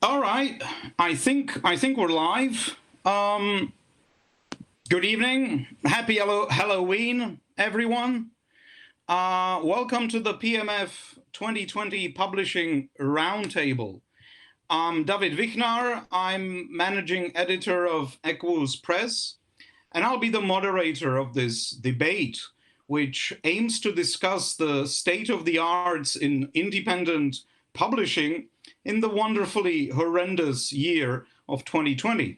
All right, I think we're live. Good evening, happy Halloween, everyone. Welcome to the PMF 2020 Publishing Roundtable. I'm David Vichnar. I'm managing editor of Equus Press, and I'll be the moderator of this debate, which aims to discuss the state of the arts in independent publishing in the wonderfully horrendous year of 2020.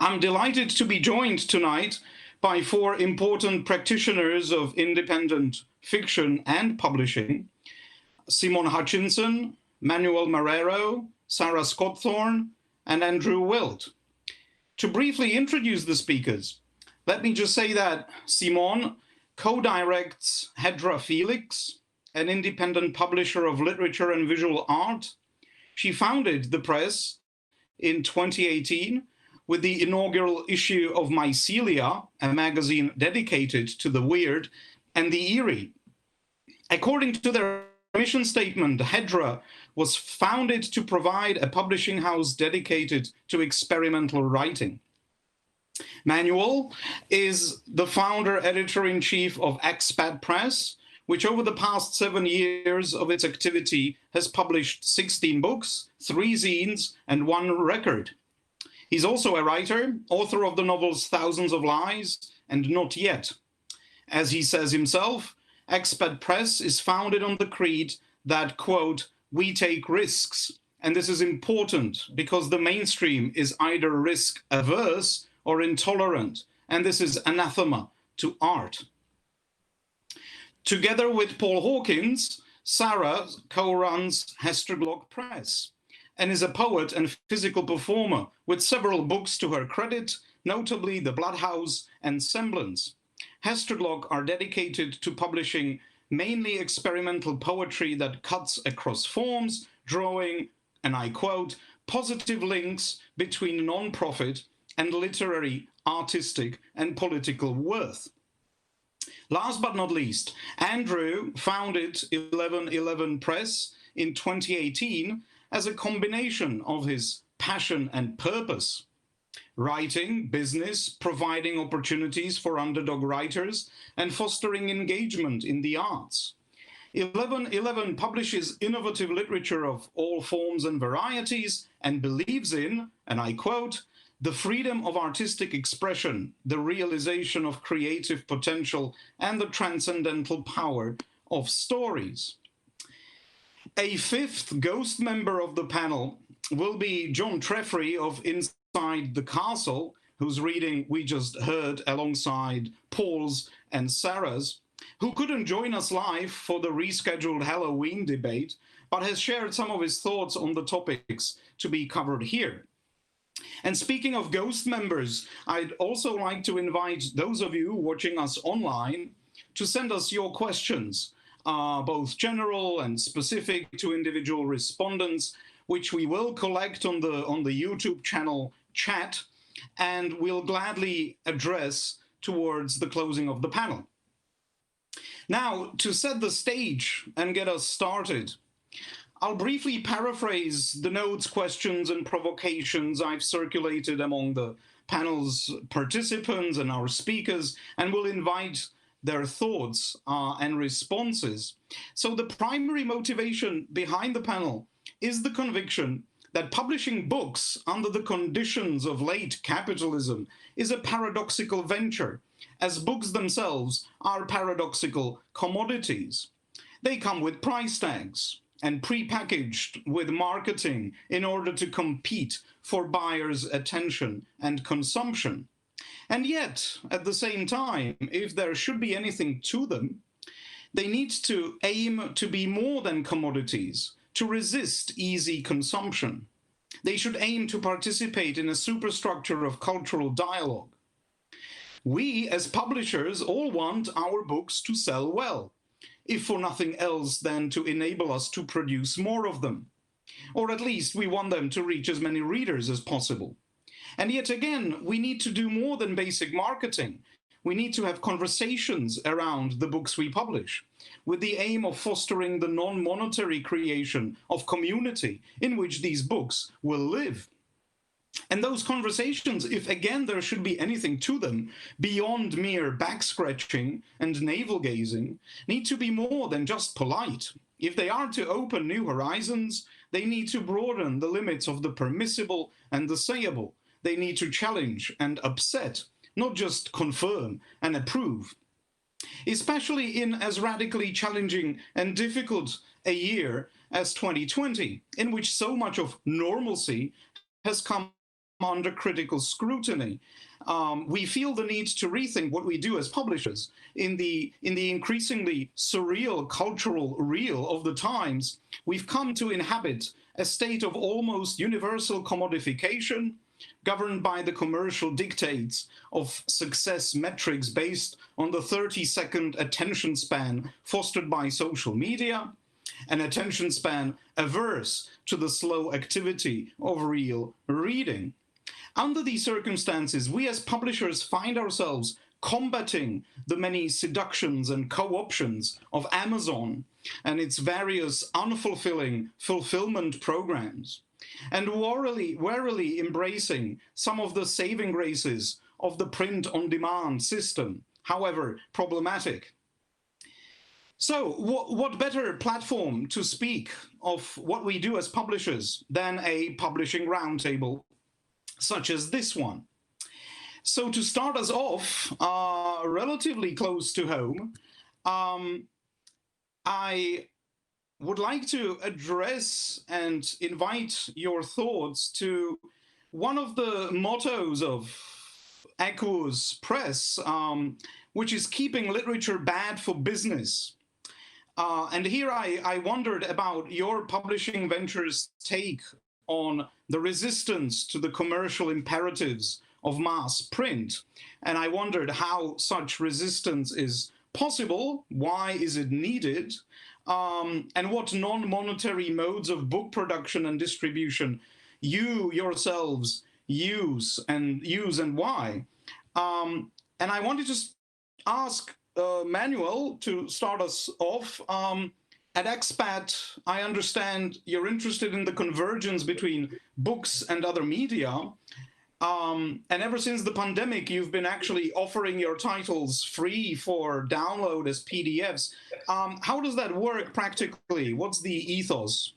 I'm delighted to be joined tonight by four important practitioners of independent fiction and publishing: Simone Hutchinson, Manuel Marrero, Sarer Scotthorne, and Andrew Wilt. To briefly introduce the speakers, let me just say that Simone co-directs Hedera Felix, an independent publisher of literature and visual art. She founded the press in 2018 with the inaugural issue of Mycelia, a magazine dedicated to the weird and the eerie. According to their mission statement, Hedera was founded to provide a publishing house dedicated to experimental writing. Manuel is the founder editor-in-chief of Expat Press, which over the past 7 years of its activity has published 16 books, 3 zines, and 1 record. He's also a writer, author of the novels Thousands of Lies and Not Yet. As he says himself, Expat Press is founded on the creed that, quote, "we take risks." And this is important because the mainstream is either risk-averse or intolerant, and this is anathema to art. Together with Paul Hawkins, Sarer co-runs Hesterglock Press and is a poet and physical performer with several books to her credit, notably The Bloodhouse and Semblance. Hesterglock are dedicated to publishing mainly experimental poetry that cuts across forms, drawing, and I quote, "positive links between non-profit and literary, artistic, and political worth." Last but not least, Andrew founded 1111 Press in 2018 as a combination of his passion and purpose: writing, business, providing opportunities for underdog writers, and fostering engagement in the arts. 1111 publishes innovative literature of all forms and varieties and believes in, and I quote, "the freedom of artistic expression, the realization of creative potential, and the transcendental power of stories." A fifth ghost member of the panel will be John Treffry of Inside the Castle, whose reading we just heard alongside Paul's and Sarah's, who couldn't join us live for the rescheduled Halloween debate, but has shared some of his thoughts on the topics to be covered here. And speaking of ghost members, I'd also like to invite those of you watching us online to send us your questions, both general and specific to individual respondents, which we will collect on the YouTube channel chat, and we'll gladly address towards the closing of the panel. Now, to set the stage and get us started, I'll briefly paraphrase the notes, questions, and provocations I've circulated among the panel's participants and our speakers, and will invite their thoughts and responses. So the primary motivation behind the panel is the conviction that publishing books under the conditions of late capitalism is a paradoxical venture, as books themselves are paradoxical commodities. They come with price tags and pre-packaged with marketing in order to compete for buyers' attention and consumption. And yet, at the same time, if there should be anything to them, they need to aim to be more than commodities, to resist easy consumption. They should aim to participate in a superstructure of cultural dialogue. We, as publishers, all want our books to sell well, if for nothing else than to enable us to produce more of them. Or at least we want them to reach as many readers as possible. And yet again, we need to do more than basic marketing. we need to have conversations around the books we publish, with the aim of fostering the non-monetary creation of community in which these books will live. And those conversations, if again there should be anything to them beyond mere back-scratching and navel-gazing, need to be more than just polite. If they are to open new horizons, they need to broaden the limits of the permissible and the sayable. They need to challenge and upset, not just confirm and approve. Especially in as radically challenging and difficult a year as 2020, in which so much of normalcy has come under critical scrutiny. We feel the need to rethink what we do as publishers in the increasingly surreal cultural reel of the times. We've come to inhabit a state of almost universal commodification, governed by the commercial dictates of success metrics based on the 30-second attention span fostered by social media, an attention span averse to the slow activity of real reading. Under these circumstances, we as publishers find ourselves combating the many seductions and co-options of Amazon and its various unfulfilling fulfillment programs, and warily embracing some of the saving graces of the print-on-demand system, however problematic. So what better platform to speak of what we do as publishers than a publishing roundtable such as this one? So to start us off, relatively close to home, I would like to address and invite your thoughts to one of the mottos of Equus Press, which is keeping literature bad for business. And here I wondered about your publishing venture's take on the resistance to the commercial imperatives of mass print. And I wondered how such resistance is possible, why is it needed, and what non-monetary modes of book production and distribution you yourselves use and why. And I wanted to ask Manuel to start us off. At Expat, I understand you're interested in the convergence between books and other media. And ever since the pandemic, you've been actually offering your titles free for download as PDFs. How does that work practically? What's the ethos?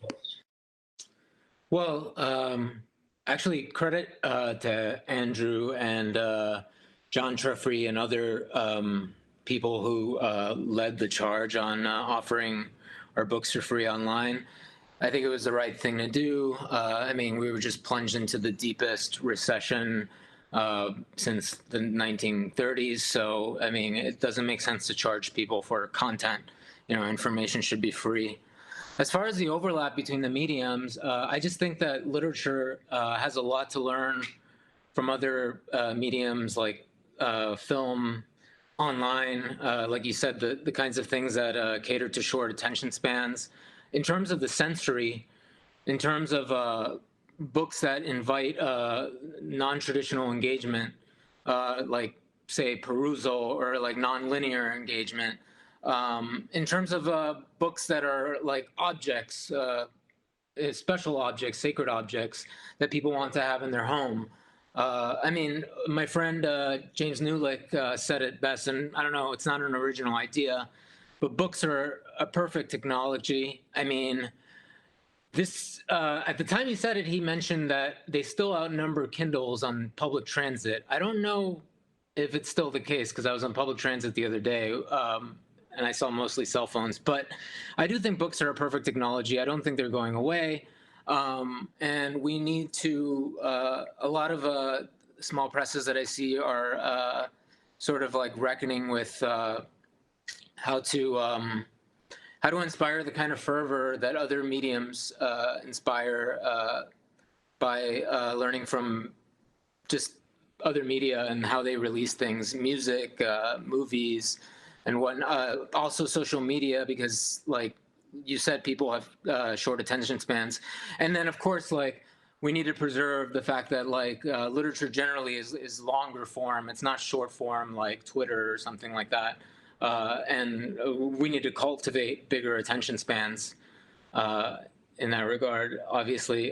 Well, actually, credit to Andrew and John Treffry and other people who led the charge on offering our books for free online. I think it was the right thing to do. I mean, we were just plunged into the deepest recession since the 1930s. So, I mean, it doesn't make sense to charge people for content. You know, information should be free. As far as the overlap between the mediums, I just think that literature has a lot to learn from other mediums like film, online, like you said, the kinds of things that cater to short attention spans. In terms of the sensory, in terms of books that invite non-traditional engagement, like, say, perusal or like non-linear engagement, in terms of books that are like objects, special objects, sacred objects that people want to have in their home. I mean, my friend James Newlick said it best, and I don't know, it's not an original idea, but books are a perfect technology. I mean, this at the time he said it, he mentioned that they still outnumber Kindles on public transit. I don't know if it's still the case, because I was on public transit the other day, and I saw mostly cell phones. But I do think books are a perfect technology. I don't think they're going away. And we need to, a lot of small presses that I see are sort of like reckoning with how to inspire the kind of fervor that other mediums inspire by learning from just other media and how they release things, music, movies, and whatnot. Also social media, because like you said, people have short attention spans. And then, of course, like we need to preserve the fact that like literature generally is longer form. It's not short form like Twitter or something like that. And we need to cultivate bigger attention spans in that regard, obviously.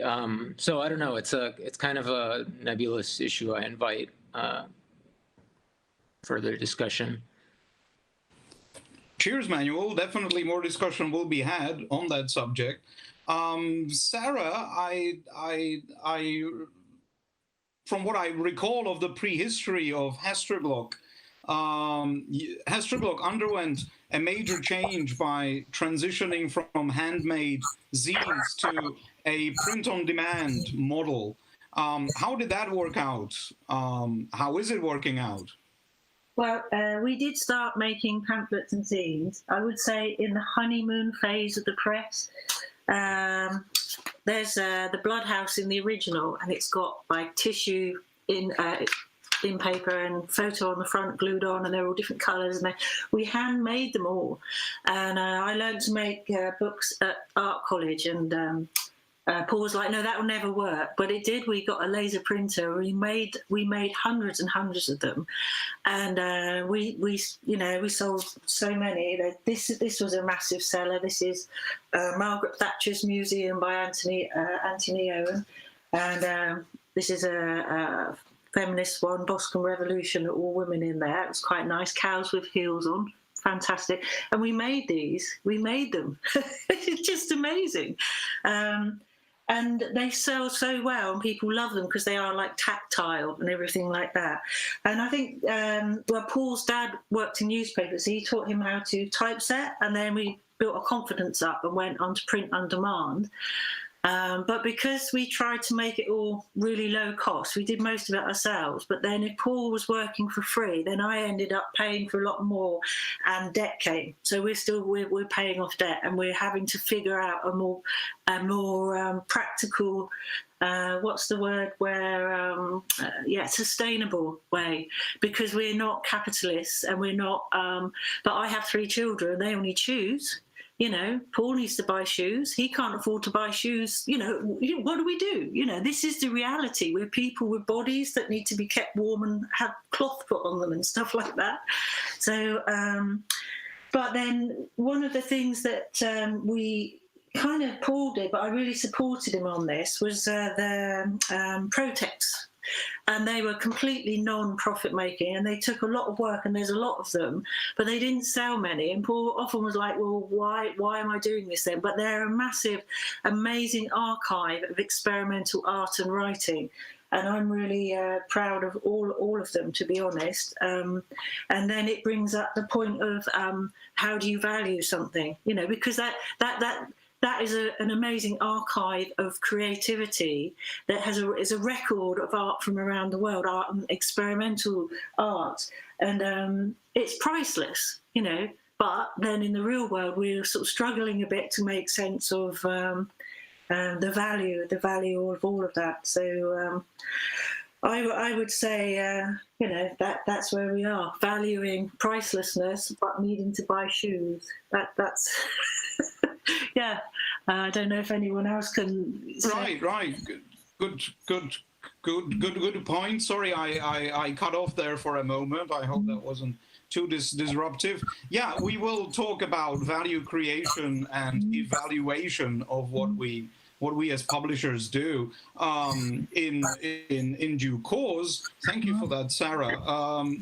So I don't know. It's kind of a nebulous issue. I invite further discussion. Cheers, Manuel. Definitely more discussion will be had on that subject. Sarer, I from what I recall of the prehistory of Hesterglock, Hesterglock underwent a major change by transitioning from handmade zines to a print-on-demand model. How did that work out? How is it working out? Well, we did start making pamphlets and zines, I would say, in the honeymoon phase of the press. There's the Bloodhouse in the original, and it's got like tissue in paper and photo on the front glued on, and they're all different colours. And we handmade them all. And I learned to make books at art college, and Paul was like, "No, that will never work," but it did. We got a laser printer. We made hundreds and hundreds of them, and we sold so many. This was a massive seller. This is Margaret Thatcher's Museum by Anthony Owen, and this is a feminist one, Boston Revolution, all women in there. It was quite nice. Cows with heels on. Fantastic. And we made these. We made them. It's just amazing. And they sell so well, and people love them because they are like tactile and everything like that. And I think, Paul's dad worked in newspapers, so he taught him how to typeset, and then we built our confidence up and went on to print on demand. But because we tried to make it all really low cost, we did most of it ourselves. But then if Paul was working for free, then I ended up paying for a lot more, and debt came. So we're paying off debt, and we're having to figure out a more practical, what's the word, sustainable way, because we're not capitalists, and we're not. But I have 3 children; they only choose. Paul needs to buy shoes. He can't afford to buy shoes. What do we do? This is the reality. We're people with bodies that need to be kept warm and have cloth put on them and stuff like that. So, but then one of the things that we kind of Paul did, but I really supported him on this, was the Protex. And they were completely non-profit making, and they took a lot of work, and there's a lot of them, but they didn't sell many. And Paul often was like, well, why am I doing this then? But they're a massive, amazing archive of experimental art and writing. And I'm really proud of all of them, to be honest. And then it brings up the point of how do you value something? Because that is an amazing archive of creativity that is a record of art from around the world, art and experimental art, and it's priceless, But then in the real world, we're sort of struggling a bit to make sense of the value of all of that. So I would say, that's where we are, valuing pricelessness but needing to buy shoes. That's. Yeah, I don't know if anyone else can say. Right. Good point. Sorry, I cut off there for a moment. I hope that wasn't too disruptive. Yeah, we will talk about value creation and evaluation of what we as publishers do in due course. Thank you for that, Sarer.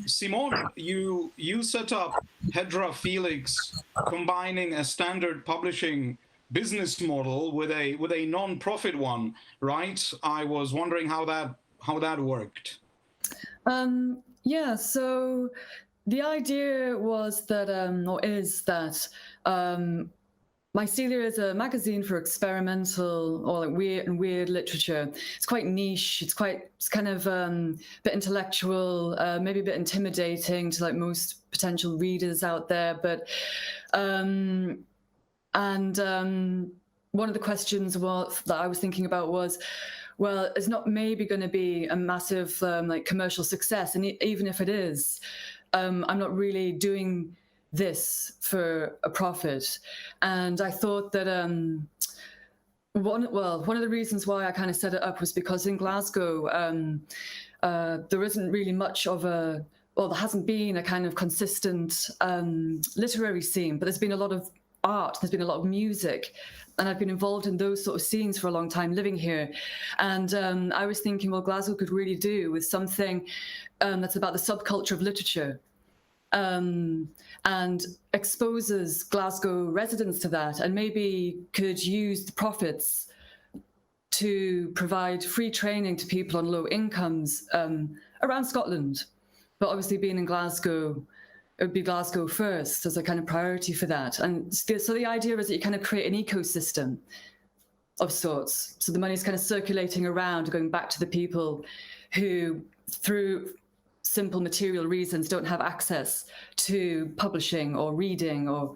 Simone, you set up Hedera Felix, combining a standard publishing business model with a non-profit one, right? I was wondering how that worked. Yeah, so the idea was that, or is that, Mycelia is a magazine for experimental or weird literature. It's quite niche. It's kind of a bit intellectual, maybe a bit intimidating to like most potential readers out there. But one of the questions that I was thinking about was, well, it's not maybe going to be a massive like commercial success, and even if it is, I'm not really doing this for a profit. And I thought that One of the reasons why I kind of set it up was because in Glasgow, there isn't really much of a, well, there hasn't been a kind of consistent literary scene, but there's been a lot of art, there's been a lot of music, and I've been involved in those sort of scenes for a long time living here. And I was thinking, well, Glasgow could really do with something that's about the subculture of literature. And exposes Glasgow residents to that, and maybe could use the profits to provide free training to people on low incomes around Scotland. But obviously being in Glasgow, it would be Glasgow first as a kind of priority for that. And so the idea is that you kind of create an ecosystem of sorts. So the money is kind of circulating around, going back to the people who, through simple material reasons, don't have access to publishing or reading or,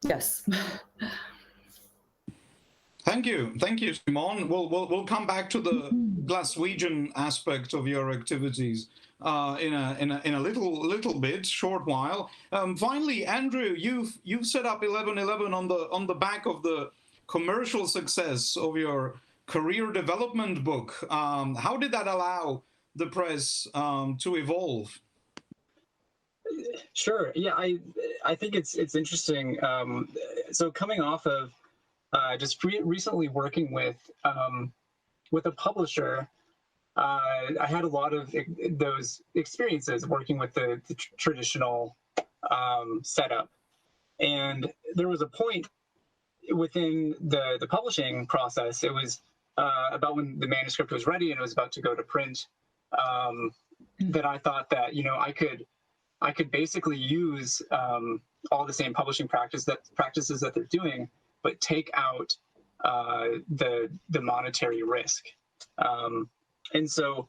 yes. Thank you, Simone. We'll come back to the Glaswegian aspect of your activities in a little bit, short while. Finally, Andrew, you've set up 1111 on the back of the commercial success of your career development book. How did that allow the press to evolve? Sure. Yeah, I think it's interesting. So coming off of just recently working with a publisher, I had a lot of those experiences working with the traditional setup, and there was a point within the publishing process. It was about when the manuscript was ready and it was about to go to print. That I thought that I could basically use all the same publishing practices that they're doing, but take out the monetary risk. And so,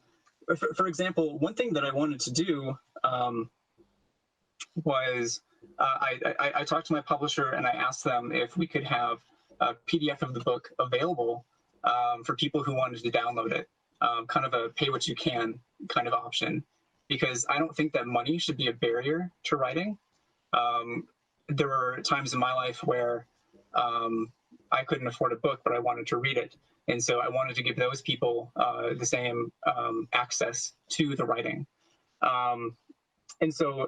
for example, one thing that I wanted to do was I talked to my publisher and I asked them if we could have a PDF of the book available for people who wanted to download it. Kind of a pay what you can kind of option, because I don't think that money should be a barrier to writing. There were times in my life where I couldn't afford a book, but I wanted to read it. And so I wanted to give those people the same access to the writing. And so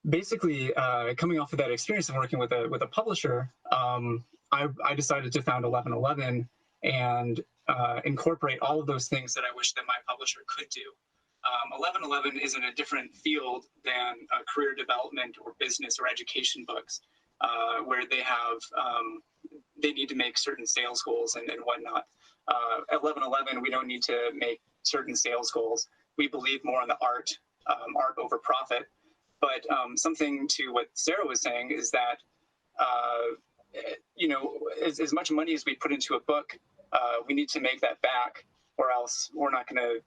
basically, coming off of that experience of working with a publisher, I decided to found 1111 and incorporate all of those things that I wish that my publisher could do. 1111 is in a different field than career development or business or education books, where they have they need to make certain sales goals and whatnot. At 1111, we don't need to make certain sales goals. We believe more in the art over profit. But something to what Sarer was saying is that as much money as we put into a book, we need to make that back, or else we're not going to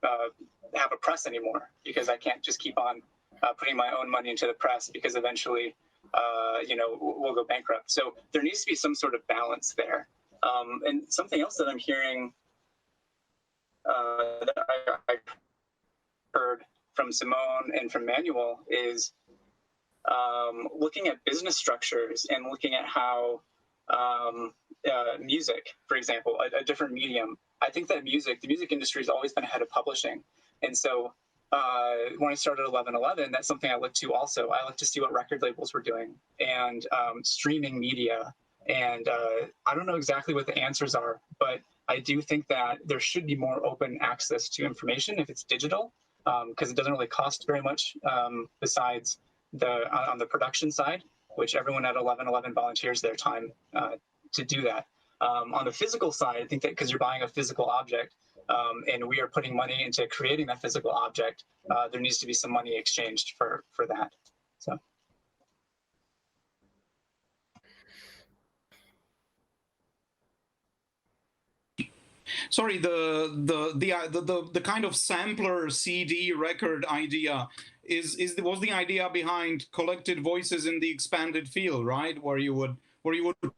have a press anymore, because I can't just keep on putting my own money into the press, because eventually, we'll go bankrupt. So there needs to be some sort of balance there. And something else that I'm hearing that I heard from Simone and from Manuel is looking at business structures and looking at how music, for example, a different medium. I think that the music industry has always been ahead of publishing. And so when I started 1111, that's something I looked to also. I looked to see what record labels were doing and streaming media. And I don't know exactly what the answers are, but I do think that there should be more open access to information if it's digital, because it doesn't really cost very much besides on the production side, which everyone at 1111 volunteers their time to do that. On the physical side, I think that because you're buying a physical object and we are putting money into creating that physical object, there needs to be some money exchanged for that. So. Sorry, the kind of sampler CD record idea was the idea behind collected voices in the expanded field, right? Where you would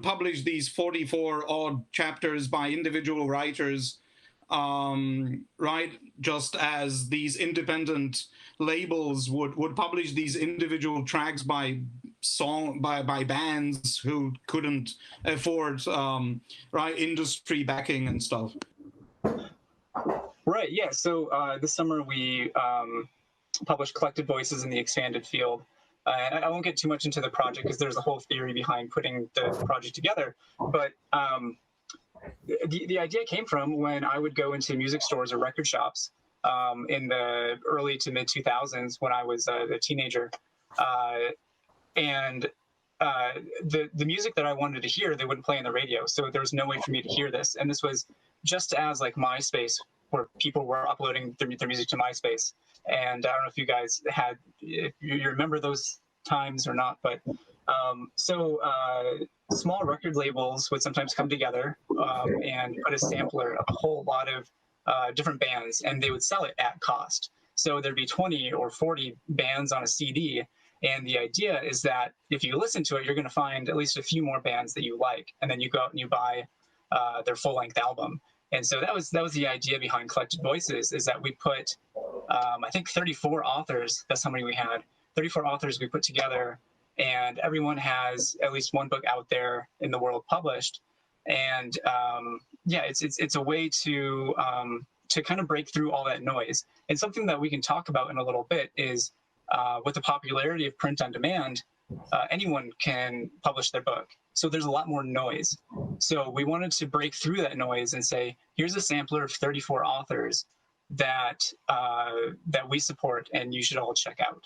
publish these 44 odd chapters by individual writers, right? Just as these independent labels would publish these individual tracks by by bands who couldn't afford industry backing and stuff. Right. Yeah. So this summer we published Collected Voices in the Expanded Field. I won't get too much into the project because there's a whole theory behind putting the project together. But the idea came from when I would go into music stores or record shops in the early to mid 2000s when I was a teenager. And the music that I wanted to hear, they wouldn't play on the radio. So there was no way for me to hear this. And this was just as like MySpace, where people were uploading their music to MySpace. And I don't know if you guys if you remember those times or not, but so small record labels would sometimes come together and put a sampler of a whole lot of different bands, and they would sell it at cost. So there'd be 20 or 40 bands on a CD. And the idea is that if you listen to it, you're going to find at least a few more bands that you like. And then you go out and you buy their full-length album. And so that was the idea behind Collected Voices, is that we put, I think, 34 authors. That's how many we had. 34 authors we put together. And everyone has at least one book out there in the world published. And yeah, it's a way to kind of break through all that noise. And something that we can talk about in a little bit is with the popularity of print on demand, anyone can publish their book. So there's a lot more noise. So we wanted to break through that noise and say, here's a sampler of 34 authors that we support and you should all check out.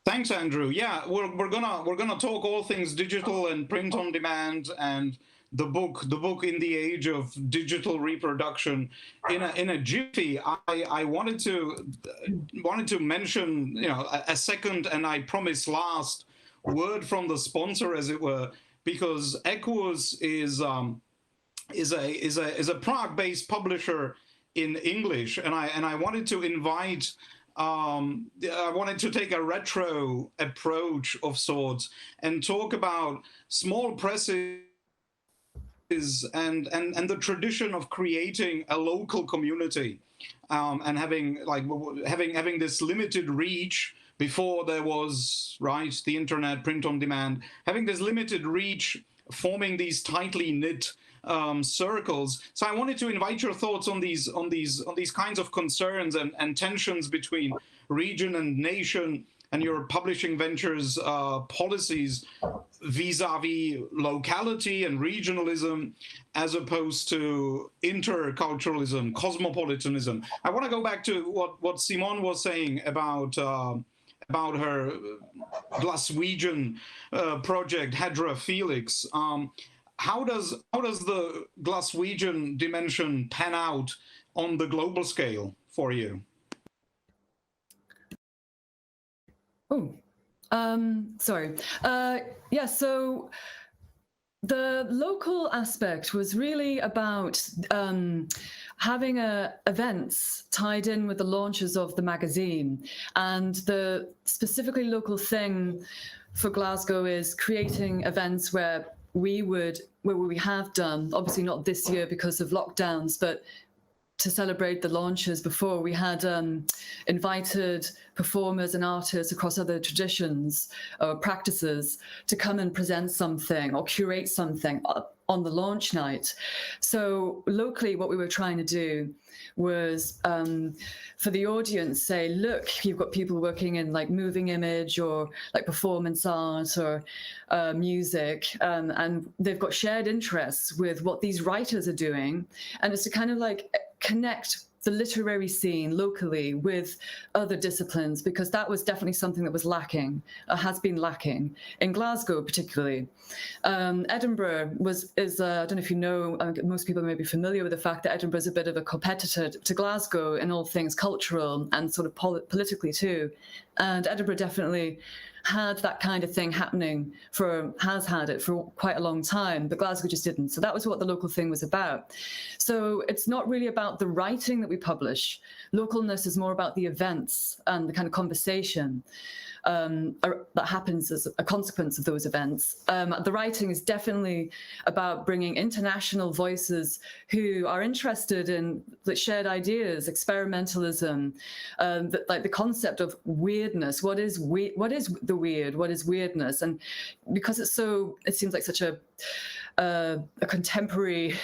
Thanks, Andrew. Yeah, we're gonna talk all things digital and print on demand and the book in the age of digital reproduction in a jiffy. I wanted to mention a second, and I promise last, word from the sponsor, as it were, because Equus is a Prague-based publisher in English, and I wanted to invite. I wanted to take a retro approach of sorts and talk about small presses and the tradition of creating a local community and having this limited reach before there was the internet, print on demand, having this limited reach, forming these tightly knit circles. So I wanted to invite your thoughts on these kinds of concerns and tensions between region and nation, and your publishing ventures policies vis-a-vis locality and regionalism, as opposed to interculturalism, cosmopolitanism. I want to go back to what Simone was saying about her Glaswegian project, Hedera Felix. How does the Glaswegian dimension pan out on the global scale for you? Oh, sorry. Yeah, so the local aspect was really about having events tied in with the launches of the magazine. And the specifically local thing for Glasgow is creating events where we have done, obviously not this year because of lockdowns, but to celebrate the launches before, we had invited performers and artists across other traditions or practices to come and present something or curate something on the launch night. So locally, what we were trying to do was for the audience say, look, you've got people working in like moving image or like performance art or music, and they've got shared interests with what these writers are doing. And it's to kind of like connect the literary scene locally with other disciplines, because that was definitely something that was lacking, has been lacking in Glasgow particularly. Edinburgh is I don't know if you know, most people may be familiar with the fact that Edinburgh is a bit of a competitor to Glasgow in all things cultural and sort of politically too. And Edinburgh definitely had that kind of thing happening has had it for quite a long time, but Glasgow just didn't. So that was what the local thing was about. So it's not really about the writing that we publish. Localness is more about the events and the kind of conversation that happens as a consequence of those events. The writing is definitely about bringing international voices who are interested in the shared ideas, experimentalism, like the concept of weirdness. What is the weird? What is weirdness? And because it seems like such a contemporary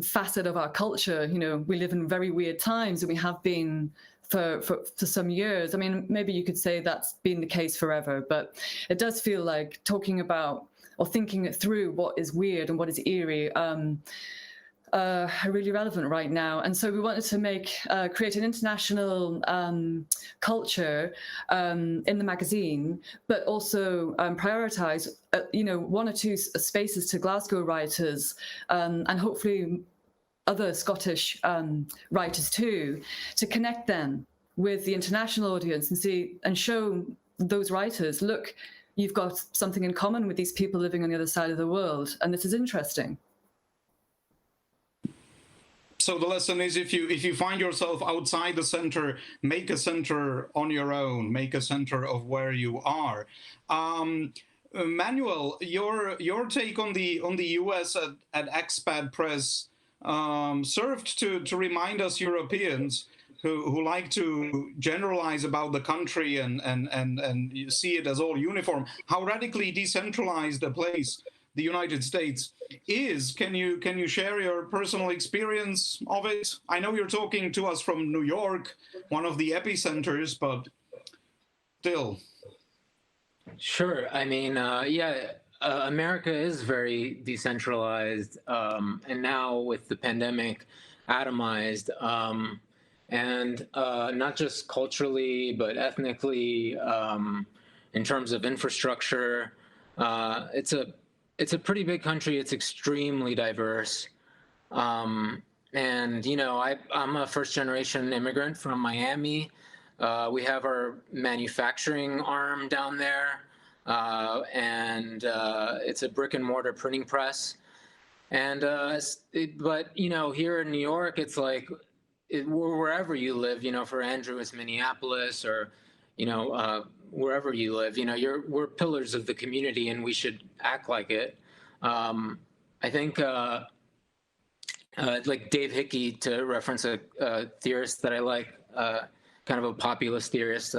facet of our culture. You know, we live in very weird times, and we have been for some years. I mean, maybe you could say that's been the case forever, but it does feel like talking about or thinking it through what is weird and what is eerie are really relevant right now. And so we wanted to create an international culture in the magazine, but also prioritize, one or two spaces to Glasgow writers, and hopefully other Scottish writers too, to connect them with the international audience and show those writers, look, you've got something in common with these people living on the other side of the world, and this is interesting. So the lesson is, if you find yourself outside the center, make a center on your own, make a center of where you are. Manuel, your take on the US at Expat Press served to remind us Europeans who like to generalize about the country and you see it as all uniform, how radically decentralized a place the United States is. Can you share your personal experience of it? I know you're talking to us from New York, one of the epicenters, but still. Sure. I mean, America is very decentralized, and now with the pandemic, atomized, and not just culturally, but ethnically, in terms of infrastructure. It's a pretty big country. It's extremely diverse. And, I'm a first-generation immigrant from Miami. We have our manufacturing arm down there, and it's a brick-and-mortar printing press. And but here in New York, it's like wherever you live. For Andrew, it's Minneapolis, or wherever you live. We're pillars of the community, and we should act like it. I think like Dave Hickey, to reference a theorist that I like, kind of a populist theorist,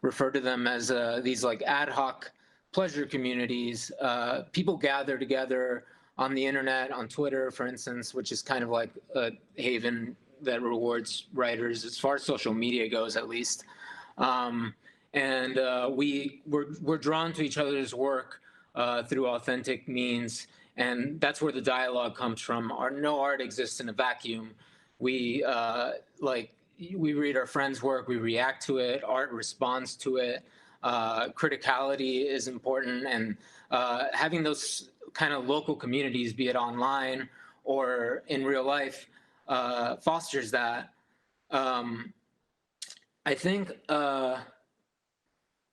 refer to them as these like ad hoc pleasure communities. People gather together on the internet, on Twitter, for instance, which is kind of like a haven that rewards writers, as far as social media goes, at least. And we're drawn to each other's work through authentic means, and that's where the dialogue comes from. No art exists in a vacuum. We read our friends' work, we react to it, art responds to it. Criticality is important, and having those kind of local communities, be it online or in real life, fosters that. I think,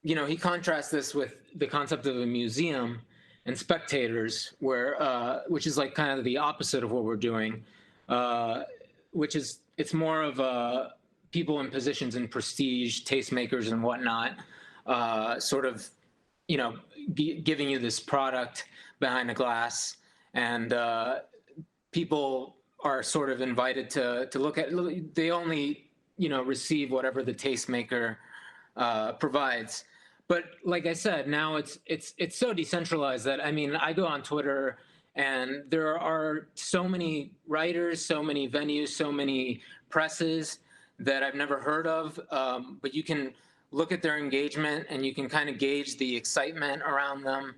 he contrasts this with the concept of a museum and spectators, which is like kind of the opposite of what we're doing, it's more of people in positions in prestige, tastemakers and whatnot, sort of, giving you this product behind a glass, and people are sort of invited to look at. They only receive whatever the tastemaker provides. But like I said, now it's so decentralized that, I go on Twitter and there are so many writers, so many venues, so many presses that I've never heard of, but you can look at their engagement and you can kind of gauge the excitement around them,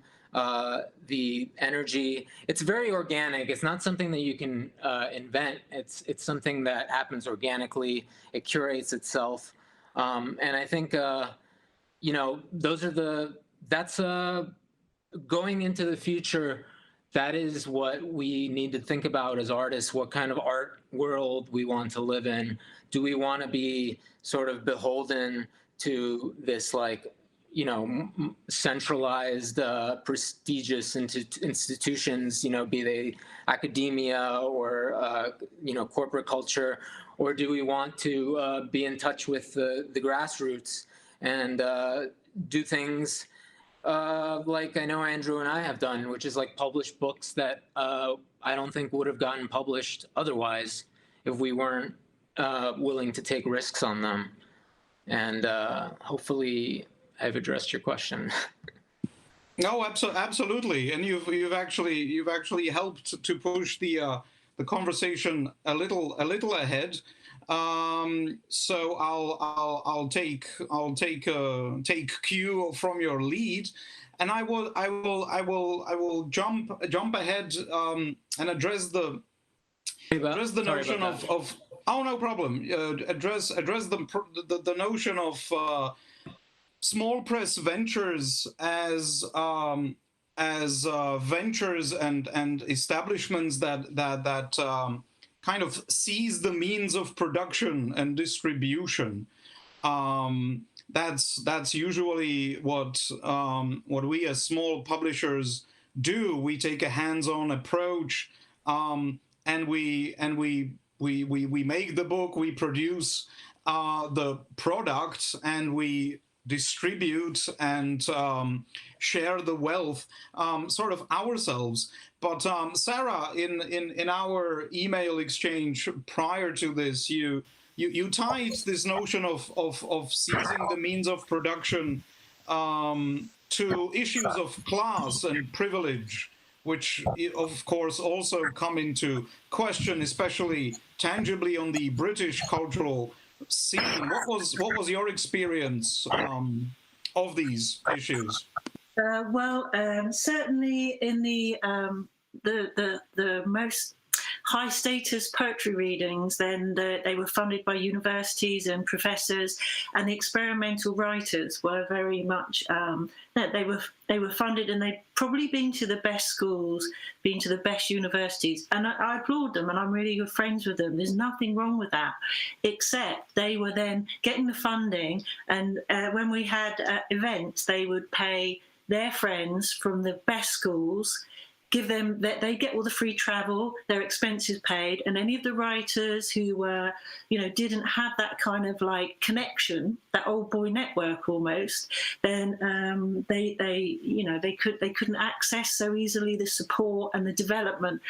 the energy. It's very organic. It's not something that you can invent. It's something that happens organically. It curates itself. And I think, that's going into the future. That is what we need to think about as artists, what kind of art world we want to live in. Do we want to be sort of beholden to this like centralized, prestigious institutions, be they academia or, corporate culture, or do we want to be in touch with the grassroots and do things like I know Andrew and I have done, which is like publish books that I don't think would have gotten published otherwise if we weren't willing to take risks on them. And hopefully I've addressed your question. No, absolutely, and you've actually helped to push the conversation a little ahead. So I'll take cue from your lead, and I will jump ahead and address the notion of oh, no problem. Address the notion of small press ventures as ventures and establishments that kind of seize the means of production and distribution. That's usually what we as small publishers do. We take a hands-on approach, and we make the book, we produce the product, and we distribute and share the wealth sort of ourselves. But Sarah, in our email exchange prior to this, you tied this notion of seizing the means of production to issues of class and privilege, which of course also come into question, especially tangibly on the British cultural scene. What was your experience of these issues? Certainly in the most high status poetry readings, then they were funded by universities and professors, and the experimental writers were very much they were funded, and they'd probably been to the best schools, been to the best universities, and I applaud them, and I'm really good friends with them. There's nothing wrong with that, except they were then getting the funding, and when we had events, they would pay their friends from the best schools, give them that they get all the free travel, their expenses paid, and any of the writers who were, didn't have that kind of like connection, that old boy network almost, then they couldn't access so easily the support and the development.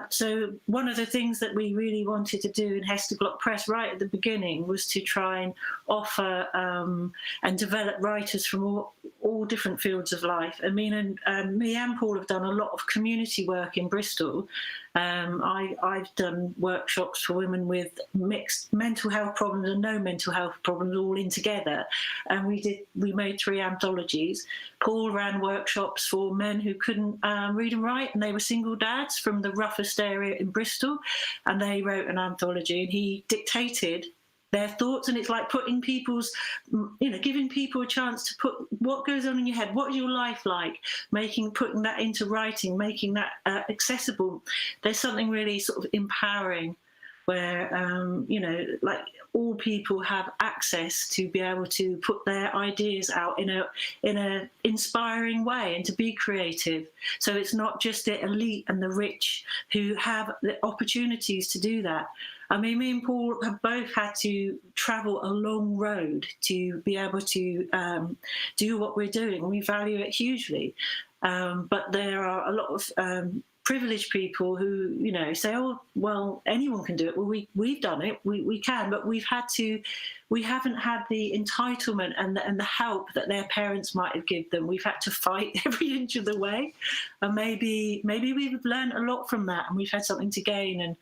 So one of the things that we really wanted to do in Hesterglock Press right at the beginning was to try and offer and develop writers from all different fields of life. I mean, and me and Paul have done a lot of community work in Bristol. I've done workshops for women with mixed mental health problems and no mental health problems all in together, and we made 3 anthologies. Paul ran workshops for men who couldn't read and write, and they were single dads from the roughest area in Bristol, and they wrote an anthology, and he dictated their thoughts, and it's like putting giving people a chance to put what goes on in your head, what is your life like, putting that into writing, making that accessible. There's something really sort of empowering where, like all people have access to be able to put their ideas out in a inspiring way and to be creative. So it's not just the elite and the rich who have the opportunities to do that. I mean, me and Paul have both had to travel a long road to be able to do what we're doing. We value it hugely. But there are a lot of privileged people who, say, oh, well, anyone can do it. Well, we've done it. We can, but we haven't had the entitlement and the help that their parents might have given them. We've had to fight every inch of the way. And maybe we've learned a lot from that, and we've had something to gain, and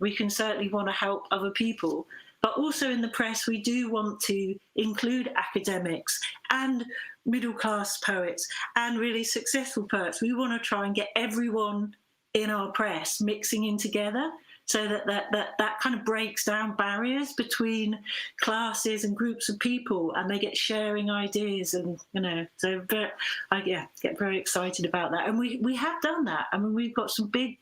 we can certainly want to help other people. But also in the press, we do want to include academics and middle-class poets and really successful poets. We want to try and get everyone in our press mixing in together so that kind of breaks down barriers between classes and groups of people, and they get sharing ideas, and so I get very excited about that. And we have done that. I mean, we've got some big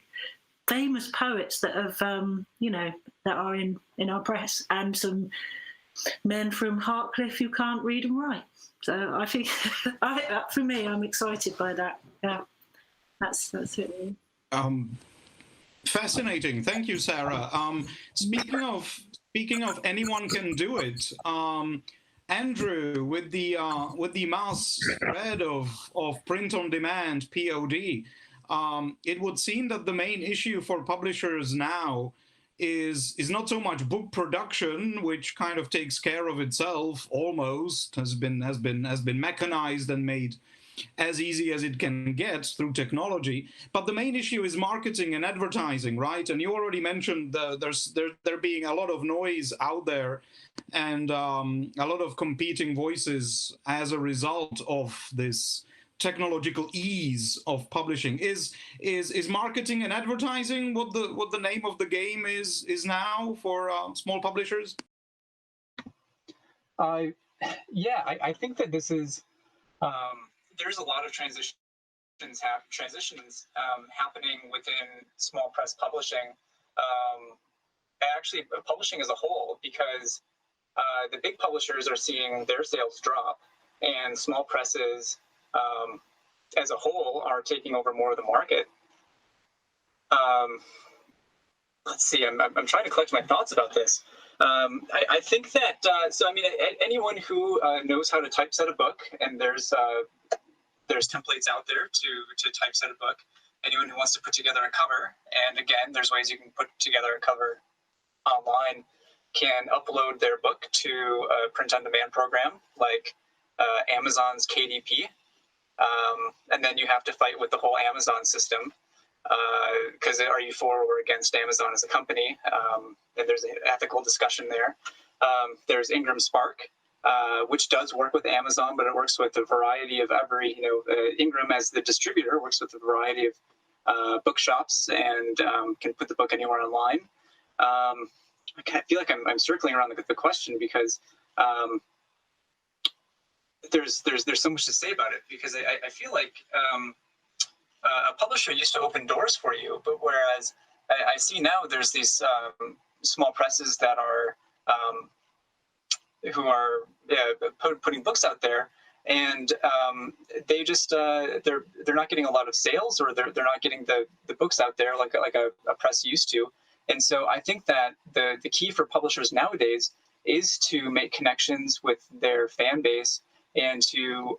famous poets that have that are in our press, and some men from Hartcliffe who can't read and write. So I think, for me, I'm excited by that. Yeah, that's it. Fascinating. Thank you, Sarah. Speaking of anyone can do it, Andrew, with the mass spread of print on demand (POD), it would seem that the main issue for publishers now is not so much book production, which kind of takes care of itself, almost has been mechanized and made as easy as it can get through technology, but the main issue is marketing and advertising, right? And you already mentioned there being a lot of noise out there and a lot of competing voices as a result of this technological ease of publishing. Is marketing and advertising what the name of the game is now for small publishers? Yeah, I think that this is there's a lot of transitions happening within small press publishing, actually publishing as a whole, because the big publishers are seeing their sales drop, and small presses as a whole are taking over more of the market. Let's see, I'm trying to collect my thoughts about this. I think that, so I mean, anyone who knows how to typeset a book, and there's templates out there to typeset a book, anyone who wants to put together a cover, and again, there's ways you can put together a cover online, can upload their book to a print-on-demand program like Amazon's KDP, and then you have to fight with the whole Amazon system, because are you for or against Amazon as a company? And there's an ethical discussion there. There's Ingram Spark, which does work with Amazon, but it works with a variety of Ingram as the distributor works with a variety of bookshops and can put the book anywhere online. I feel like I'm circling around the question because there's so much to say about it, because I feel like a publisher used to open doors for you, but whereas I see now there's these small presses that are who are putting books out there, and they just they're not getting a lot of sales, or they're not getting the books out there like a press used to. And so I think that the key for publishers nowadays is to make connections with their fan base and to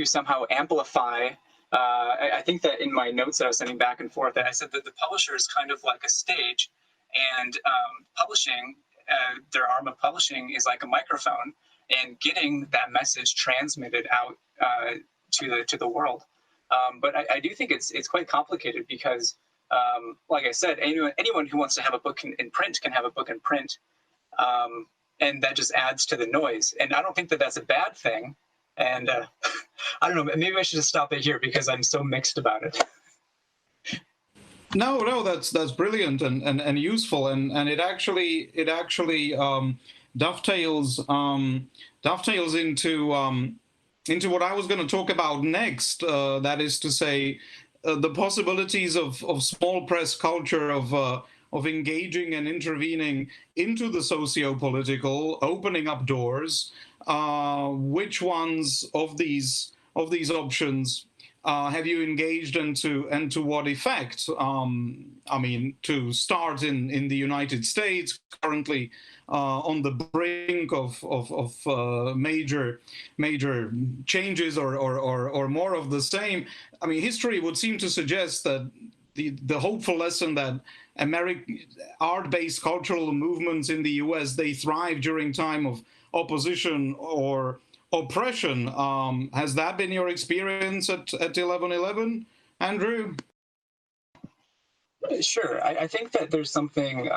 somehow amplify. I think that in my notes that I was sending back and forth, I said that the publisher is kind of like a stage, and publishing, their arm of publishing is like a microphone, and getting that message transmitted out to the world. But I do think it's quite complicated because, like I said, anyone who wants to have a book in print can have a book in print, and that just adds to the noise. And I don't think that that's a bad thing. And I don't know, maybe I should just stop it here because I'm so mixed about it. No, that's brilliant and useful, and it actually dovetails into what I was going to talk about next. That is to say, the possibilities of small press culture of engaging and intervening into the socio-political, opening up doors. Which ones of these options have you engaged into, and to what effect? I mean, to start in the United States, currently on the brink of major changes or more of the same. I mean, history would seem to suggest that the hopeful lesson that art-based cultural movements in the US, they thrive during time of opposition or oppression. Has that been your experience at 1111, Andrew? Sure. I think that there's something,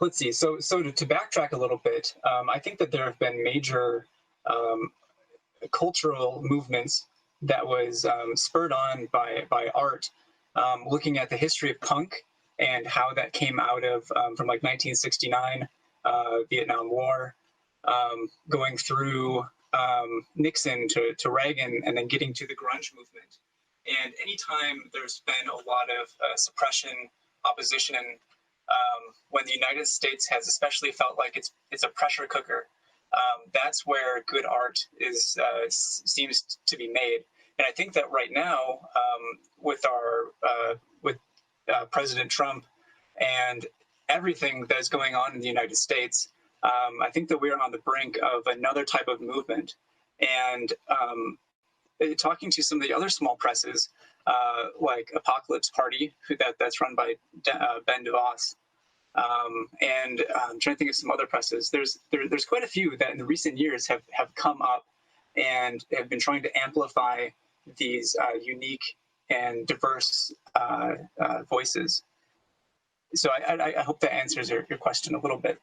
let's see. So to backtrack a little bit, I think that there have been major cultural movements that was spurred on by art, looking at the history of punk and how that came out of from like 1969, Vietnam War, going through Nixon to Reagan, and then getting to the grunge movement. And anytime there's been a lot of suppression, opposition, when the United States has especially felt like it's a pressure cooker. That's where good art seems to be made. And I think that right now, with President Trump and everything that's going on in the United States, I think that we're on the brink of another type of movement. And talking to some of the other small presses, like Apocalypse Party, that's run by Ben DeVos, and I'm trying to think of some other presses. There's quite a few that in the recent years have come up and have been trying to amplify these unique and diverse voices. So I hope that answers your question a little bit.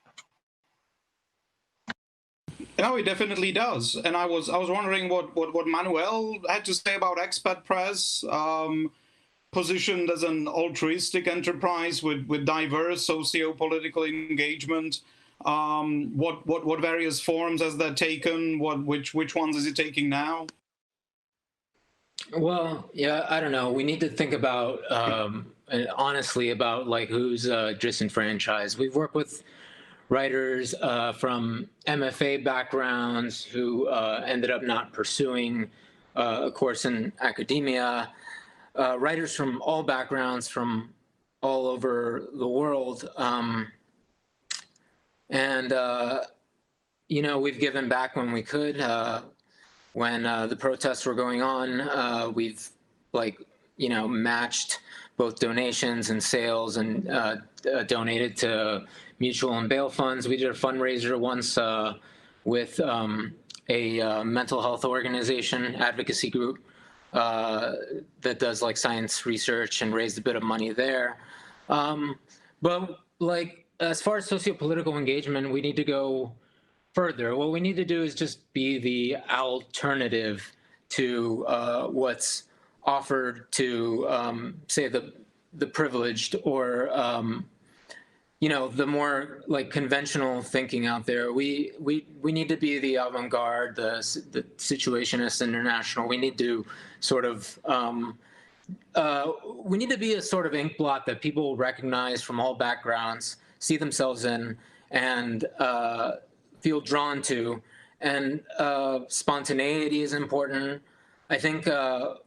No, it definitely does. And I was wondering what Manuel had to say about Expat Press, positioned as an altruistic enterprise with diverse socio-political engagement. What various forms has that taken? Which ones is it taking now? Well, yeah, I don't know. We need to think about, honestly, about like who's disenfranchised. We've worked with writers from MFA backgrounds who ended up not pursuing a course in academia, writers from all backgrounds from all over the world. You know, we've given back when we could. When the protests were going on, we've matched both donations and sales and donated to mutual and bail funds. We did a fundraiser once with a mental health organization, advocacy group, that does like science research, and raised a bit of money there. But like, as far as socio-political engagement, we need to go further. What we need to do is just be the alternative to what's offered to, say, the privileged, or the more like conventional thinking out there. We need to be the avant-garde, the situationist international. We need to sort of we need to be a sort of ink blot that people recognize from all backgrounds, see themselves in, and feel drawn to. And spontaneity is important. I think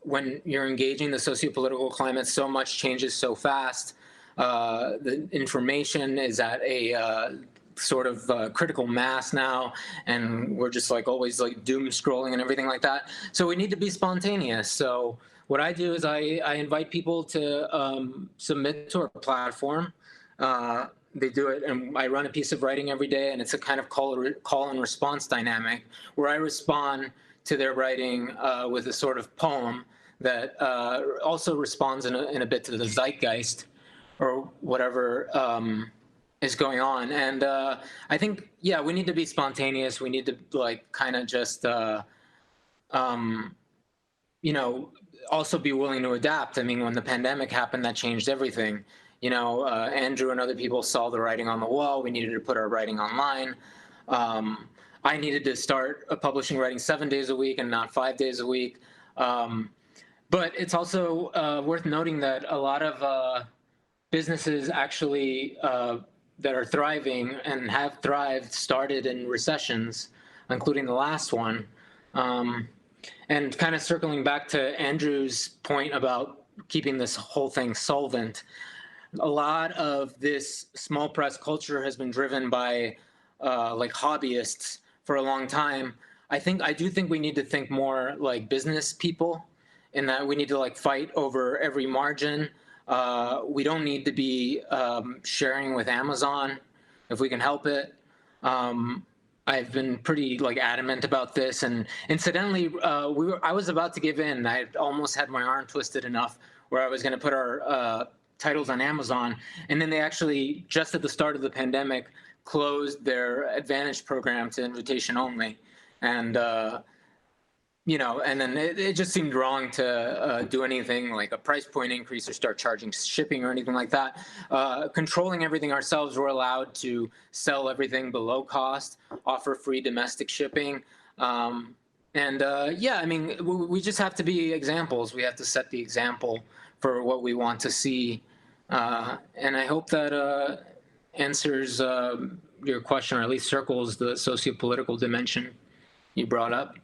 when you're engaging the socio-political climate, so much changes so fast. The information is at a sort of critical mass now, and we're just like always like doom scrolling and everything like that. So we need to be spontaneous. So what I do is I invite people to submit to our platform. They do it, and I run a piece of writing every day, and it's a kind of call and response dynamic where I respond to their writing with a sort of poem that also responds in a bit to the zeitgeist or whatever is going on. And I think, yeah, we need to be spontaneous. We need to like kind of just, also be willing to adapt. I mean, when the pandemic happened, that changed everything. Andrew and other people saw the writing on the wall. We needed to put our writing online. I needed to start publishing writing 7 days a week and not 5 days a week. But it's also worth noting that a lot of businesses actually that are thriving and have thrived started in recessions, including the last one. And kind of circling back to Andrew's point about keeping this whole thing solvent, a lot of this small press culture has been driven by like hobbyists for a long time. I do think we need to think more like business people, in that we need to like fight over every margin. We don't need to be sharing with Amazon if we can help it. I've been pretty like adamant about this, and incidentally, I was about to give in. I almost had my arm twisted enough where I was going to put our titles on Amazon, and then they actually, just at the start of the pandemic, closed their Advantage program to invitation only, and and then it just seemed wrong to do anything like a price point increase or start charging shipping or anything like that. Controlling everything ourselves, we're allowed to sell everything below cost, offer free domestic shipping. Yeah, I mean, we just have to be examples. We have to set the example for what we want to see And I hope that answers your question, or at least circles the socio-political dimension you brought up.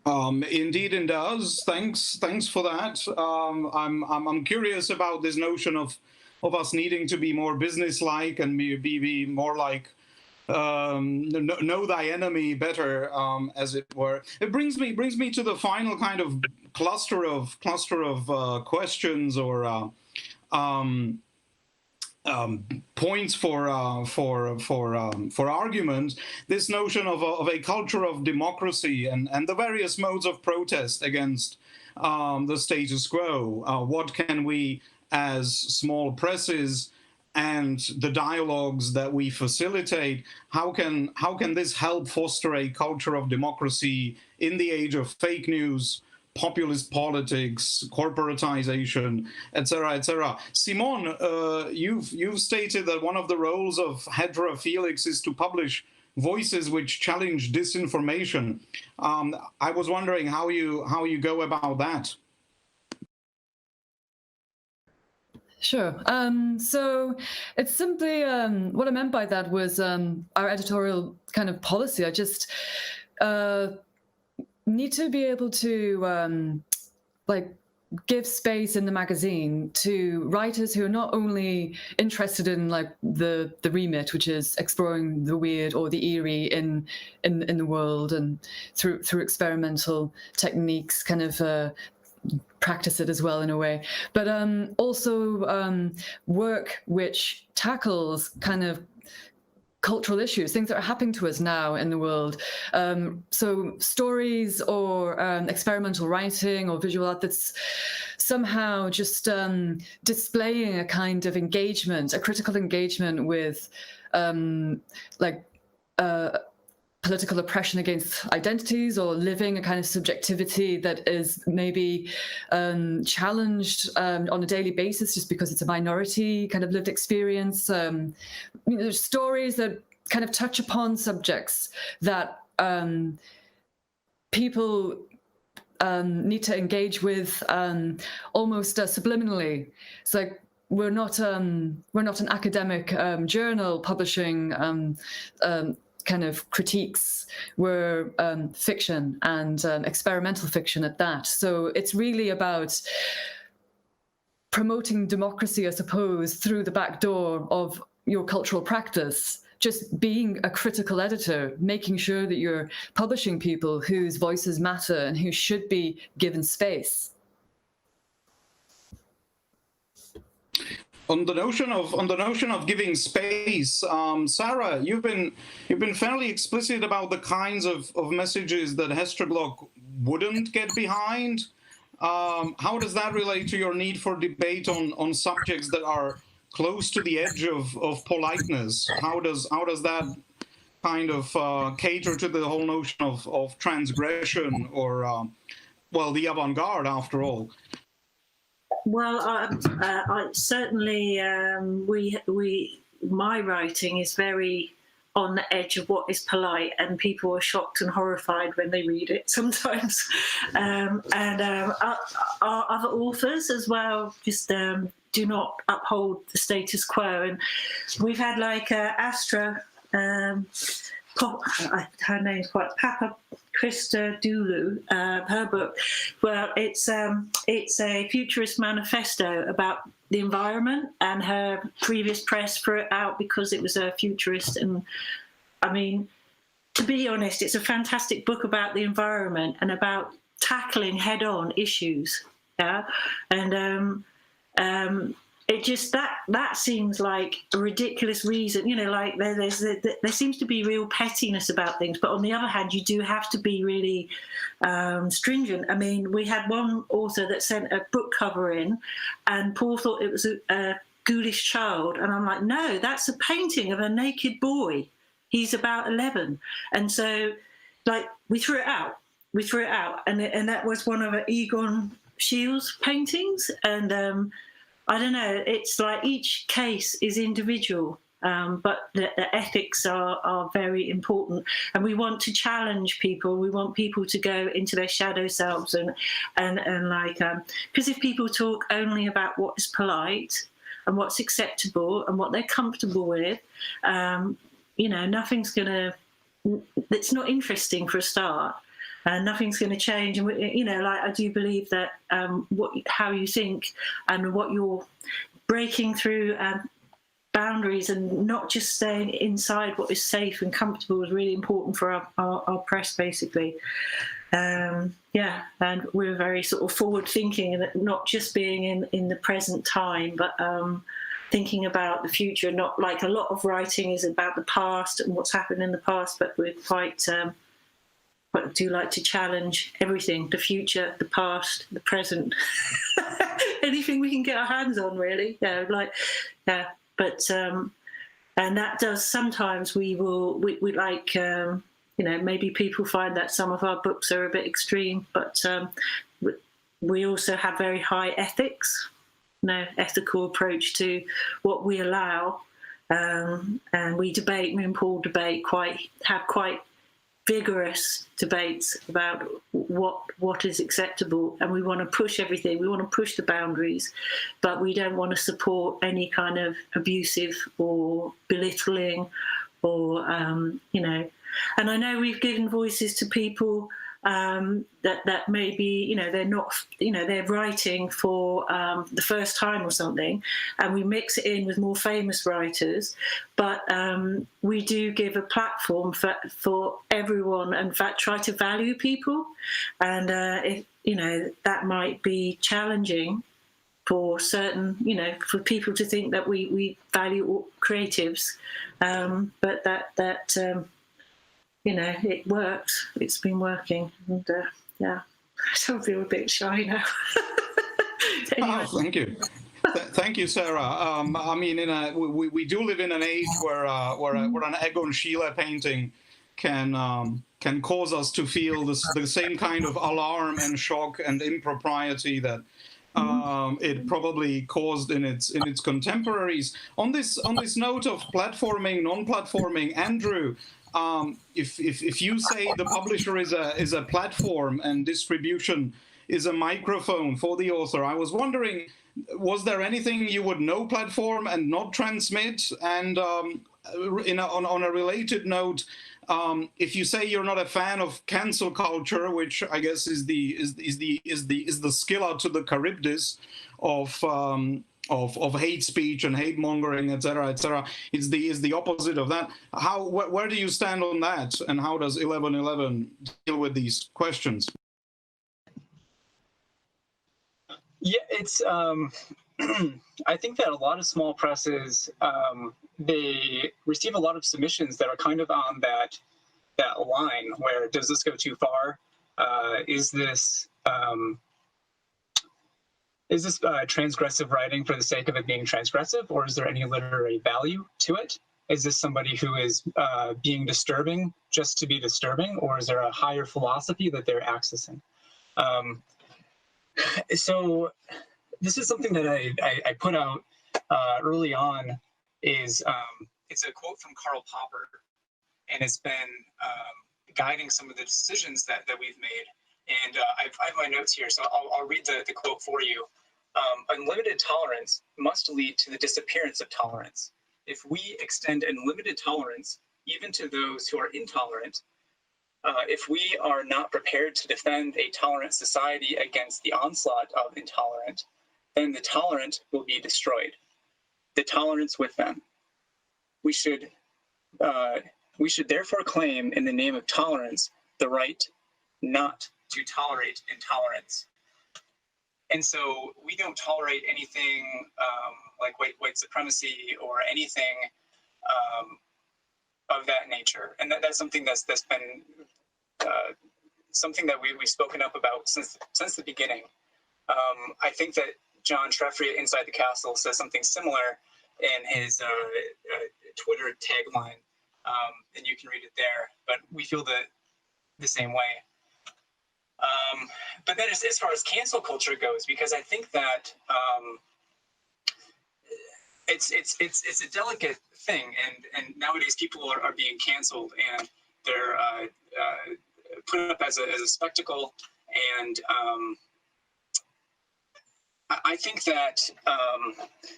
Indeed, it does. Thanks for that. I'm curious about this notion of us needing to be more business-like and be more like know thy enemy better, as it were. It brings me to the final kind of cluster of questions or points for argument. This notion of a culture of democracy and the various modes of protest against the status quo. What can we, as small presses, and the dialogues that we facilitate, how can this help foster a culture of democracy in the age of fake news, populist politics, corporatization, etc., etc.? Simone, you've stated that one of the roles of Hedera Felix is to publish voices which challenge disinformation. I was wondering how you go about that. Sure. So it's simply what I meant by that was our editorial kind of policy. I just need to be able to give space in the magazine to writers who are not only interested in the remit, which is exploring the weird or the eerie in the world, and through experimental techniques, kind of practice it as well in a way, but also work which tackles kind of cultural issues, things that are happening to us now in the world. So stories or experimental writing or visual art that's somehow just displaying a kind of engagement, a critical engagement with political oppression against identities, or living a kind of subjectivity that is maybe challenged on a daily basis just because it's a minority kind of lived experience. There's stories that kind of touch upon subjects that people need to engage with almost subliminally. It's like we're not an academic journal publishing kind of critiques. We're fiction, and experimental fiction at that. So it's really about promoting democracy, I suppose, through the back door of your cultural practice. Just being a critical editor, making sure that you're publishing people whose voices matter and who should be given space. On the notion of giving space, Sarer, you've been fairly explicit about the kinds of messages that Hesterglock wouldn't get behind. How does that relate to your need for debate on subjects that are close to the edge of politeness? How does that kind of cater to the whole notion of transgression, or the avant-garde after all? Well, I certainly, my writing is very on the edge of what is polite, and people are shocked and horrified when they read it sometimes. And our other authors as well just do not uphold the status quo. And we've had Astra, her name's quite Papa Christodoulou, her book. Well, it's a futurist manifesto about the environment, and her previous press threw it out because it was a futurist. And I mean, to be honest, it's a fantastic book about the environment and about tackling head-on issues. Yeah, and it just that seems like a ridiculous reason, there seems to be real pettiness about things, but on the other hand, you do have to be really stringent. I mean, we had one author that sent a book cover in, and Paul thought it was a ghoulish child, and I'm like, no, that's a painting of a naked boy. He's about 11, and so we threw it out, and that was one of Egon Schiele's paintings, and I don't know, it's like each case is individual, but the ethics are very important. And we want to challenge people. We want people to go into their shadow selves, and because if people talk only about what is polite, and what's acceptable and what they're comfortable with, nothing's going to, it's not interesting for a start. Nothing's going to change, and I do believe that how you think and what you're breaking through boundaries and not just staying inside what is safe and comfortable is really important for our press, basically. And we're very sort of forward thinking, and not just being in the present time, but thinking about the future. Not like a lot of writing is about the past and what's happened in the past, but we're quite do like to challenge everything: the future, the past, the present, anything we can get our hands on, really. But and that does sometimes we like maybe people find that some of our books are a bit extreme, but we also have very high ethics, ethical approach to what we allow, and me and Paul have quite vigorous debates about what is acceptable, and we want to push everything. We want to push the boundaries, but we don't want to support any kind of abusive or belittling or And I know we've given voices to people that maybe they're not they're writing for the first time or something, and we mix it in with more famous writers, but we do give a platform for everyone, and in fact try to value people, and that might be challenging for certain for people to think that we value creatives, but that it works. It's been working, and I don't feel a bit shy now. Anyway. Oh, thank you. Thank you, Sarah. I mean, we do live in an age where an Egon Schiele painting can cause us to feel the same kind of alarm and shock and impropriety that it probably caused in its contemporaries. On this note of platforming, non-platforming, Andrew, if you say the publisher is a platform and distribution is a microphone for the author, I was wondering, was there anything you would no platform and not transmit? And on a related note, if you say you're not a fan of cancel culture, which I guess is the Scylla to the Charybdis of hate speech and hate mongering, etc., is the opposite of that. Where do you stand on that, and how does 1111 deal with these questions? Yeah, it's I think that a lot of small presses they receive a lot of submissions that are kind of on that line where, does this go too far? Is this transgressive writing for the sake of it being transgressive, or is there any literary value to it? Is this somebody who is being disturbing just to be disturbing, or is there a higher philosophy that they're accessing? So this is something that I put out early on. It's a quote from Karl Popper, and it's been guiding some of the decisions that we've made. And I have my notes here, so I'll read the quote for you. Unlimited tolerance must lead to the disappearance of tolerance. If we extend unlimited tolerance even to those who are intolerant, if we are not prepared to defend a tolerant society against the onslaught of intolerant, then the tolerant will be destroyed. The tolerance with them. We should therefore claim, in the name of tolerance, the right not to tolerate intolerance. And so we don't tolerate anything like white supremacy or anything of that nature. And that's something that's been something that we've spoken up about since the beginning. I think that John Treffry at Inside the Castle says something similar in his Twitter tagline, and you can read it there. But we feel the same way. But then as far as cancel culture goes, because I think that it's a delicate thing, and nowadays people are being canceled, and they're put up as a spectacle, and I think that,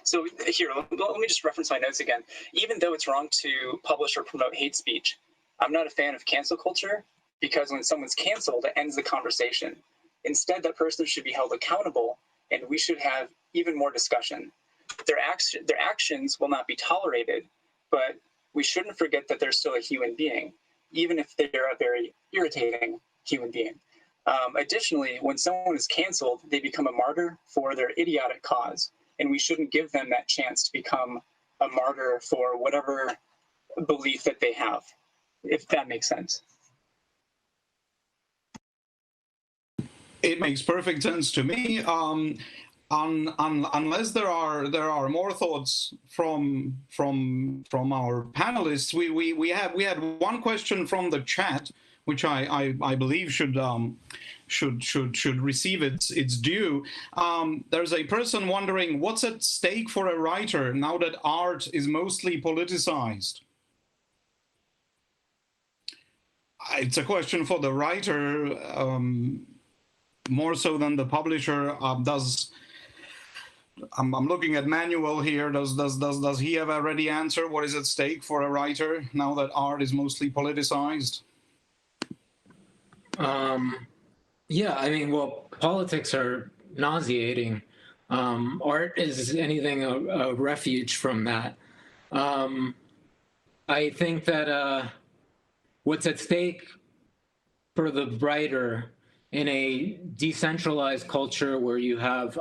so here, let me just reference my notes again. Even though it's wrong to publish or promote hate speech, I'm not a fan of cancel culture, because when someone's canceled, it ends the conversation. Instead, that person should be held accountable, and we should have even more discussion. Their actions will not be tolerated, but we shouldn't forget that they're still a human being, even if they're a very irritating human being. Additionally, when someone is canceled, they become a martyr for their idiotic cause, and we shouldn't give them that chance to become a martyr for whatever belief that they have, if that makes sense. It makes perfect sense to me. Unless there are more thoughts from our panelists, we had one question from the chat, which I believe should receive its due. There's a person wondering what's at stake for a writer now that art is mostly politicized. It's a question for the writer, more so than the publisher. I'm looking at Manuel here. Does he have a ready answer? What is at stake for a writer now that art is mostly politicized? Yeah, I mean, well, politics are nauseating. Art is anything a refuge from that. I think that what's at stake for the writer in a decentralized culture where you have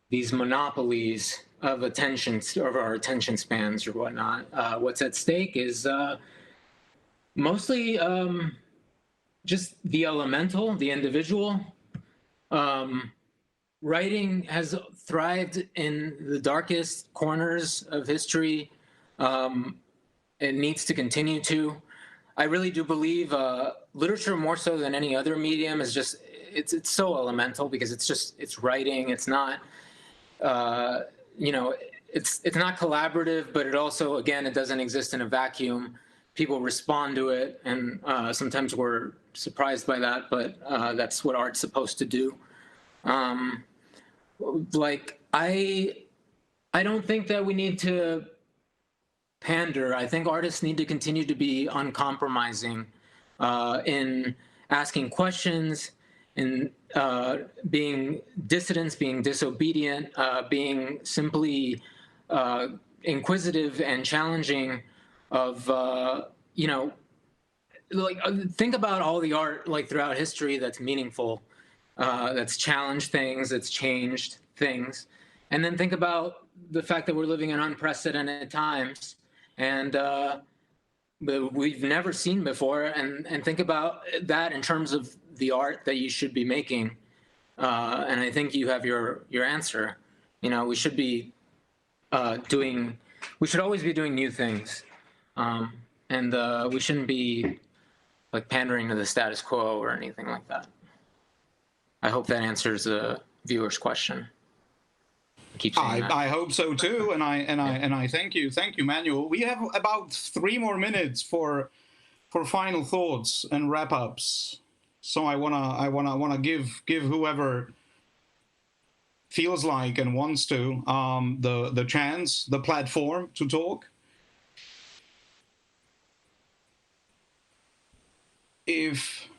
these monopolies of attention, of our attention spans or whatnot, what's at stake is mostly just the elemental, the individual. Writing has thrived in the darkest corners of history. It needs to continue to. I really do believe literature, more so than any other medium, is just, it's so elemental because it's writing. It's not, it's not collaborative, but it also, again, it doesn't exist in a vacuum. People respond to it, and sometimes we're surprised by that, but that's what art's supposed to do. Like, I don't think that we need to pander. I think artists need to continue to be uncompromising in asking questions, in being dissidents, being disobedient, being simply inquisitive and challenging of, like, think about all the art, like, throughout history that's meaningful, that's challenged things, that's changed things. And then think about the fact that we're living in unprecedented times and we've never seen before, and think about that in terms of the art that you should be making. And I think you have your answer. We should be we should always be doing new things. And we shouldn't be like pandering to the status quo or anything like that. I hope that answers the viewer's question. I hope so too, and I thank you, Manuel. We have about 3 more minutes for final thoughts and wrap ups. So I wanna give whoever feels like and wants to the chance, the platform to talk. If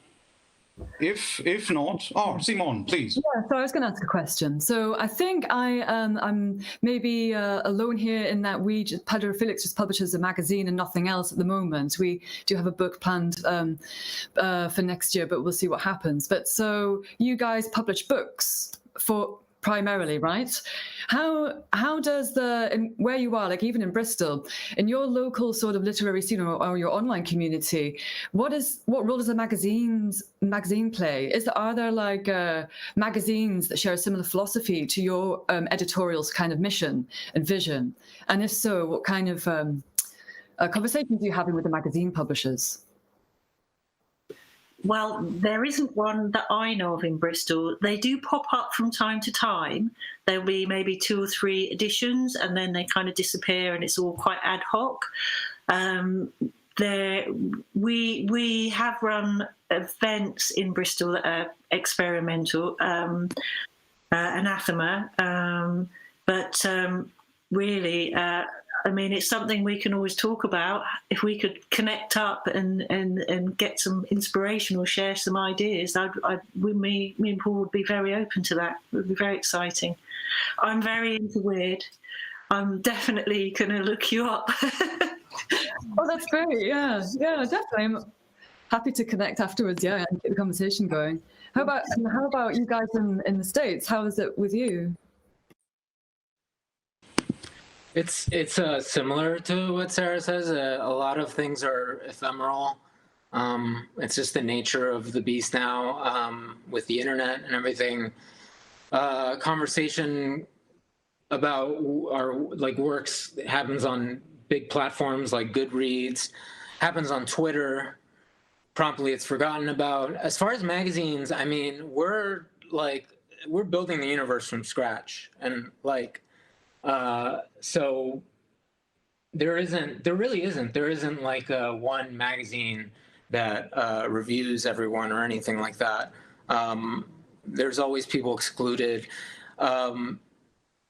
not, Simone, please. Yeah, so I was going to ask a question. So I think I'm maybe alone here in that Felix just publishes a magazine and nothing else at the moment. We do have a book planned for next year, but we'll see what happens. But so you guys publish books primarily, right? How does where you are, like even in Bristol, in your local sort of literary scene or your online community, what role does a magazine play? Are there like magazines that share a similar philosophy to your editorial's kind of mission and vision? And if so, what kind of conversations are you having with the magazine publishers? Well, there isn't one that I know of in Bristol. They do pop up from time to time. There'll be maybe 2 or 3 editions, and then they kind of disappear, and it's all quite ad hoc. We have run events in Bristol that are experimental. anathema. But really, I mean, it's something we can always talk about. If we could connect up and get some inspiration or share some ideas, me and Paul would be very open to that. It would be very exciting. I'm very into weird. I'm definitely going to look you up. Oh, that's great. Yeah, definitely. I'm happy to connect afterwards, and get the conversation going. How about you guys in the States? How is it with you? It's similar to what Sarer says. A lot of things are ephemeral. It's just the nature of the beast now, with the internet and everything. Conversation about our works happens on big platforms like Goodreads, happens on Twitter. Promptly, it's forgotten about. As far as magazines, I mean, we're building the universe from scratch, and so there really isn't like one magazine that reviews everyone or anything like that. There's always people excluded.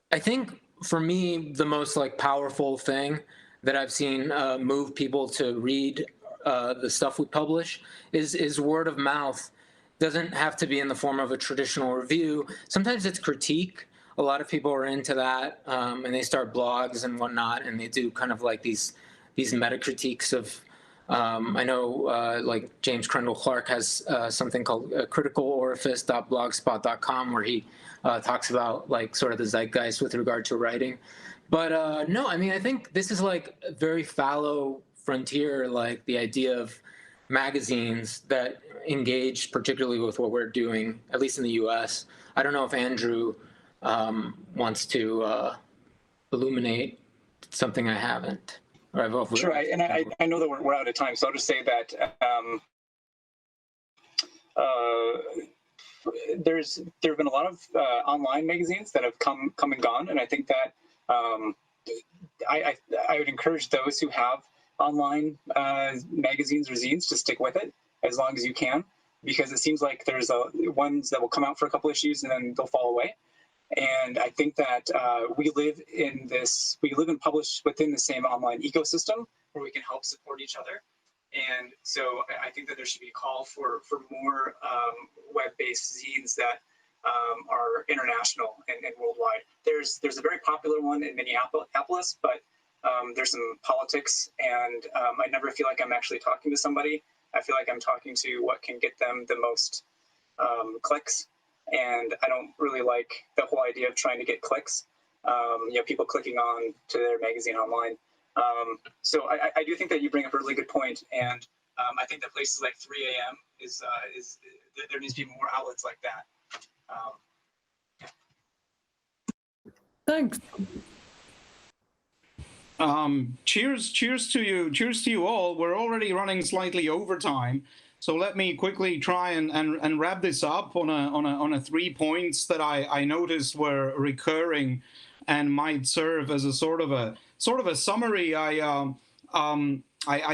I think for me, the most powerful thing that I've seen move people to read the stuff we publish is word of mouth. Doesn't have to be in the form of a traditional review. Sometimes it's critique. A lot of people are into that, and they start blogs and whatnot, and they do kind of these meta critiques of. I know James Crendel Clark has something called criticalorifice.blogspot.com where he talks about sort of the zeitgeist with regard to writing. But no, I mean, I think this is a very fallow frontier, the idea of magazines that engage particularly with what we're doing, at least in the US. I don't know if Andrew wants to illuminate something I haven't. Sure, I know that we're out of time, so I'll just say that there have been a lot of online magazines that have come and gone, and I think that I would encourage those who have online magazines or zines to stick with it as long as you can, because it seems like there's ones that will come out for a couple issues and then they'll fall away. And I think that we live and publish within the same online ecosystem where we can help support each other. And so I think that there should be a call for more web-based zines that are international and worldwide. There's a very popular one in Minneapolis, but there's some politics, and I never feel like I'm actually talking to somebody. I feel like I'm talking to what can get them the most clicks. And I don't really like the whole idea of trying to get clicks, people clicking on to their magazine online. So I do think that you bring up a really good point, and I think that places like 3 a.m. is there needs to be more outlets like that. Thanks. Cheers to you all. We're already running slightly over time. So let me quickly try and wrap this up on a 3 points that I noticed were recurring and might serve as a sort of a summary. I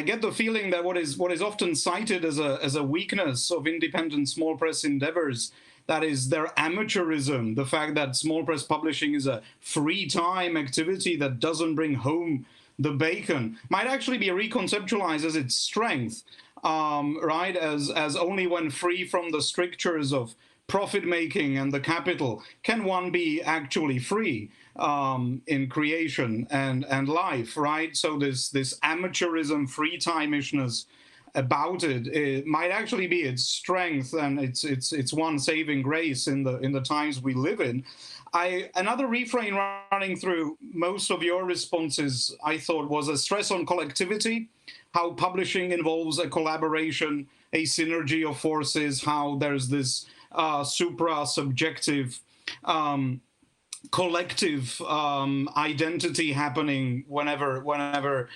get the feeling that what is often cited as a weakness of independent small press endeavors, that is their amateurism, the fact that small press publishing is a free time activity that doesn't bring home the bacon, might actually be reconceptualized as its strength. Right, as only when free from the strictures of profit making and the capital can one be actually free in creation and life, right? So this amateurism, free time-ishness about it might actually be its strength, and it's one saving grace in the times we live in. Another refrain running through most of your responses, I thought, was a stress on collectivity, how publishing involves a collaboration, a synergy of forces, how there's this supra-subjective collective identity happening whenever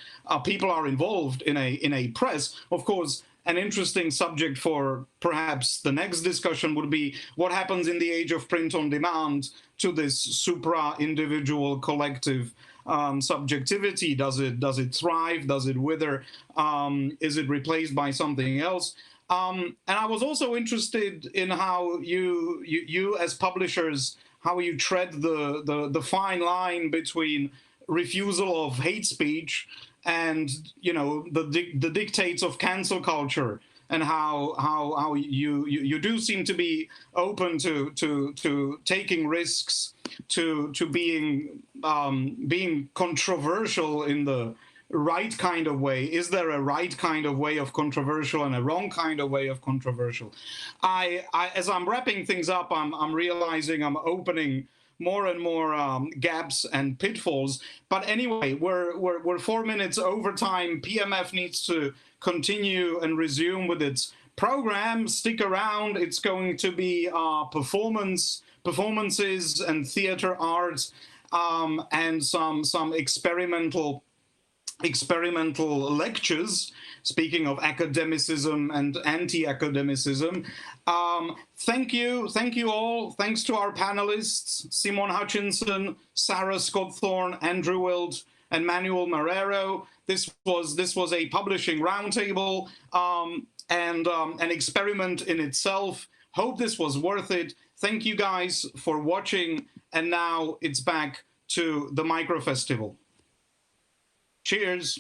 people are involved in a press. Of course, an interesting subject for perhaps the next discussion would be what happens in the age of print on demand to this supra-individual collective subjectivity. Does it thrive? Does it wither? Is it replaced by something else? And I was also interested in how you as publishers, how you tread the fine line between refusal of hate speech and, you know, the dictates of cancel culture, and how you do seem to be open to taking risks, to being controversial in the right kind of way. Is there a right kind of way of controversial and a wrong kind of way of controversial? As I'm wrapping things up, I'm realizing I'm opening more and more gaps and pitfalls. But anyway, we're 4 minutes over time. PMF needs to continue and resume with its program. Stick around. It's going to be performances and theater art, and some experimental lectures, speaking of academicism and anti-academicism. Thank you all. Thanks to our panelists, Simone Hutchinson, Sarer Scotthorne, Andrew Wilt, and Manuel Marrero. This was a publishing roundtable, and an experiment in itself. Hope this was worth it. Thank you guys for watching, and now it's back to the Micro Festival. Cheers.